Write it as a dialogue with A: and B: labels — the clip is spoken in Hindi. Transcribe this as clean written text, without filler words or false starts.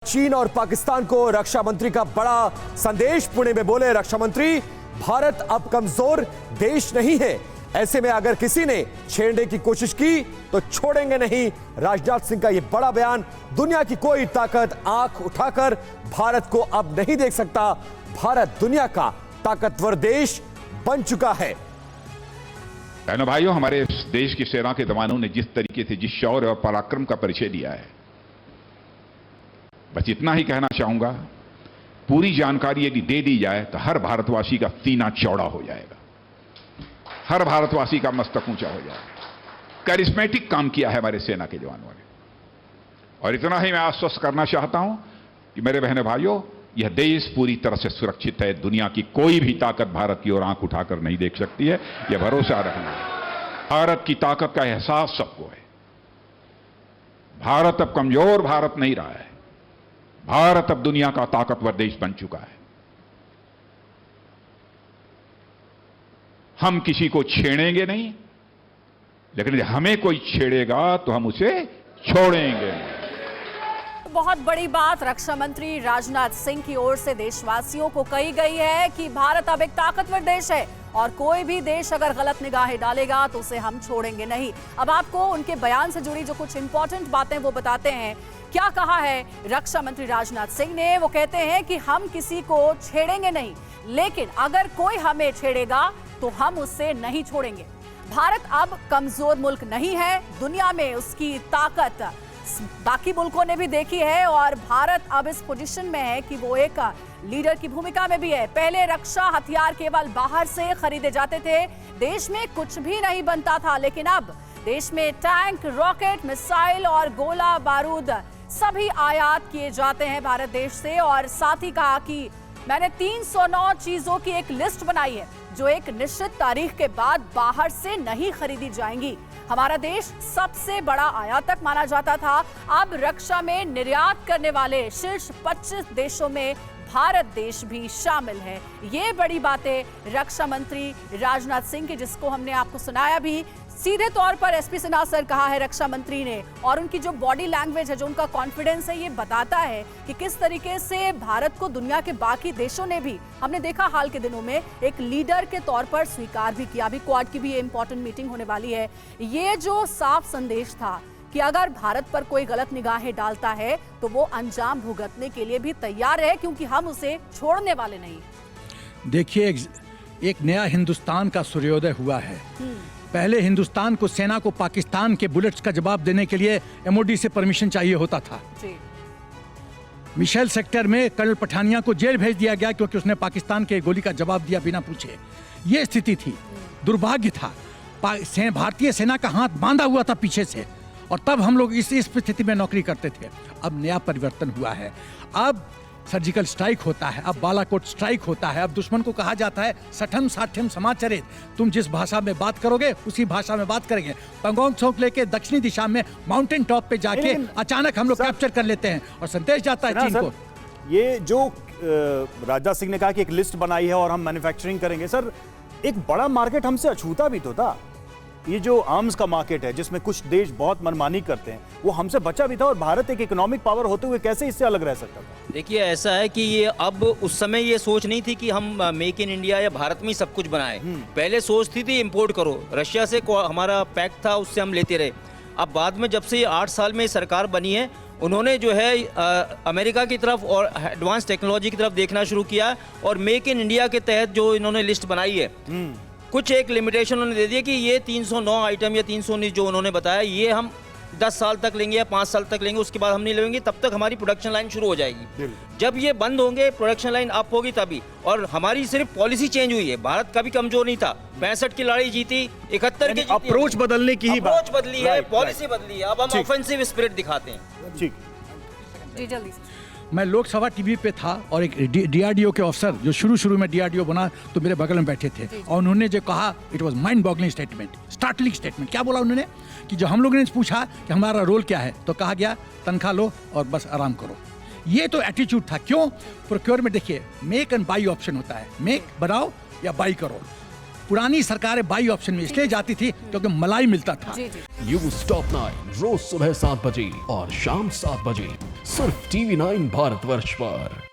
A: चीन और पाकिस्तान को रक्षा मंत्री का बड़ा संदेश। पुणे में बोले रक्षा मंत्री, भारत अब कमजोर देश नहीं है, ऐसे में अगर किसी ने छेड़ने की कोशिश की तो छोड़ेंगे नहीं। राजनाथ सिंह का यह बड़ा बयान। दुनिया की कोई ताकत आंख उठाकर भारत को अब नहीं देख सकता। भारत दुनिया का ताकतवर देश बन चुका है।
B: बहनों भाइयों, हमारे देश की सेना के जवानों ने जिस तरीके से जिस शौर्य और पराक्रम का परिचय दिया है, बस इतना ही कहना चाहूंगा, पूरी जानकारी यदि दे दी जाए तो हर भारतवासी का सीना चौड़ा हो जाएगा, हर भारतवासी का मस्तक ऊंचा हो जाएगा। करिश्मेटिक काम किया है हमारे सेना के जवानों ने। और इतना ही मैं आश्वस्त करना चाहता हूं कि मेरे बहनों भाइयों, यह देश पूरी तरह से सुरक्षित है। दुनिया की कोई भी ताकत भारत की ओर आंख उठाकर नहीं देख सकती है, यह भरोसा रखना। भारत की ताकत का एहसास सबको है। भारत अब कमजोर भारत नहीं रहा है। भारत अब दुनिया का ताकतवर देश बन चुका है। हम किसी को छेड़ेंगे नहीं, लेकिन यदि हमें कोई छेड़ेगा तो हम उसे छोड़ेंगे नहीं।
C: बहुत बड़ी बात रक्षा मंत्री राजनाथ सिंह की ओर से देशवासियों को कही गई है कि भारत अब एक ताकतवर देश है और कोई भी देश अगर गलत निगाहें डालेगा तो उसे हम छोड़ेंगे नहीं। अब आपको उनके बयान से जुड़ी जो कुछ इंपॉर्टेंट बातें वो बताते हैं। क्या कहा है रक्षा मंत्री राजनाथ सिंह ने? वो कहते हैं कि हम किसी को छेड़ेंगे नहीं, लेकिन अगर कोई हमें छेड़ेगा तो हम उससे नहीं छोड़ेंगे। भारत अब कमजोर मुल्क नहीं है, दुनिया में उसकी ताकत बाकी मुल्कों ने भी देखी है और भारत अब इस पोजीशन में है कि वो एक लीडर की भूमिका में भी है। पहले रक्षा हथियार केवल बाहर से खरीदे जाते थे, देश में कुछ भी नहीं बनता था, लेकिन अब देश में टैंक, रॉकेट, मिसाइल और गोला बारूद सभी आयात किए जाते हैं भारत देश से। और साथ ही कहा कि मैंने 309 चीजों की एक लिस्ट बनाई है जो एक निश्चित तारीख के बाद बाहर से नहीं खरीदी जाएंगी। हमारा देश सबसे बड़ा आयातक माना जाता था, अब रक्षा में निर्यात करने वाले शीर्ष 25 देशों में भारत देश भी शामिल है। ये बड़ी बातें रक्षा मंत्री राजनाथ सिंह की, जिसको हमने आपको सुनाया भी। सीधे तौर पर एसपी सिन्हा सर कहा है रक्षा मंत्री ने, और उनकी जो बॉडी लैंग्वेज है, जो उनका कॉन्फिडेंस है, ये बताता है कि किस तरीके से भारत को दुनिया के बाकी देशों ने भी, हमने देखा हाल के दिनों में, एक लीडर के तौर पर स्वीकार भी किया। अभी क्वाड की भी इंपॉर्टेंट मीटिंग होने वाली है। ये जो साफ संदेश था कि अगर भारत पर कोई गलत निगाहें डालता है तो वो अंजाम भुगतने के लिए भी तैयार है, क्योंकि हम उसे छोड़ने वाले नहीं।
D: देखिए, एक नया हिंदुस्तान का सूर्योदय हुआ है। पहले हिंदुस्तान को, सेना को पाकिस्तान के बुलेट्स का जवाब देने के लिए एमओडी से परमिशन चाहिए होता था। मिशेल सेक्टर में कर्नल पठानिया को जेल भेज दिया गया क्योंकि उसने पाकिस्तान के गोली का जवाब दिया बिना पूछे। ये स्थिति थी, दुर्भाग्य था। भारतीय सेना का हाथ बांधा हुआ था पीछे से, और तब हम लोग इस स्थिति में नौकरी करते थे। अब नया परिवर्तन हुआ है। अब सर्जिकल स्ट्राइक होता है, अब बालाकोट स्ट्राइक होता है। अब दुश्मन को कहा जाता है सठम साठम समाचरित, तुम जिस भाषा में बात करोगे उसी भाषा में बात करेंगे। पंगोंग चौक लेके दक्षिणी दिशा में माउंटेन टॉप पे जाके अचानक हम लोग कैप्चर कर लेते हैं और संदेश जाता है चीन को।
E: ये जो राजनाथ सिंह ने कहा कि एक लिस्ट बनाई है और हम मैन्युफैक्चरिंग करेंगे, सर एक बड़ा मार्केट हमसे अछूता भी तो था। ये जो आर्म्स का मार्केट है, जिसमें कुछ देश बहुत मनमानी करते हैं, वो हमसे बचा भी था, और भारत एक इकोनॉमिक पावर होते हुए कैसे इससे अलग रह सकता था?
F: देखिए, ऐसा है कि ये अब, उस समय ये सोच नहीं थी कि हम मेक इन इंडिया या भारत में ही सब कुछ बनाए। पहले सोच थी इंपोर्ट करो, रशिया से हमारा पैक्ट था, उससे हम लेते रहे। अब बाद में जब से ये 8 साल में सरकार बनी है, उन्होंने जो है अमेरिका की तरफ और एडवांस टेक्नोलॉजी की तरफ देखना शुरू किया, और मेक इन इंडिया के तहत जो इन्होंने लिस्ट बनाई है, कुछ एक लिमिटेशन उन्होंने दे दिया कि ये 309 आइटम या 319 जो उन्होंने बताया, ये हम 10 साल तक लेंगे या 5 साल तक लेंगे, उसके बाद हम नहीं लेंगे। तब तक हमारी प्रोडक्शन लाइन शुरू हो जाएगी। जब ये बंद होंगे, प्रोडक्शन लाइन अप होगी तभी। और हमारी सिर्फ पॉलिसी चेंज हुई है। भारत कभी कमजोर नहीं था, 65 की लड़ाई जीती, 71 की
E: अप्रोच बदलने की ही
F: अप्रोच बदली है, पॉलिसी बदली है। अब हम ऑफेंसिव स्पिरिट दिखाते हैं।
E: ठीक,
C: जी जल्दी।
D: मैं लोकसभा टीवी पे था और एक डीआरडीओ के अफसर, जो शुरू में डीआरडीओ बना, तो मेरे बगल में बैठे थे, और उन्होंने जो कहा, it was mind boggling statement, startling statement. क्या बोला उन्होंने कि जो हम लोगों ने पूछा कि हमारा रोल क्या है, तो कहा गया तनख्वाह लो और बस आराम करो। ये तो एटीट्यूड था। क्यों? प्रोक्योरमेंट, देखिए, मेक एंड बाई ऑप्शन होता है, मेक बनाओ या बाई करो। पुरानी सरकारें बाई ऑप्शन में इसलिए जाती थी क्योंकि मलाई मिलता था।
G: न्यूज़ टॉप 9 रोज सुबह 7 बजे और शाम 7 बजे सिर्फ TV9 भारतवर्ष पर।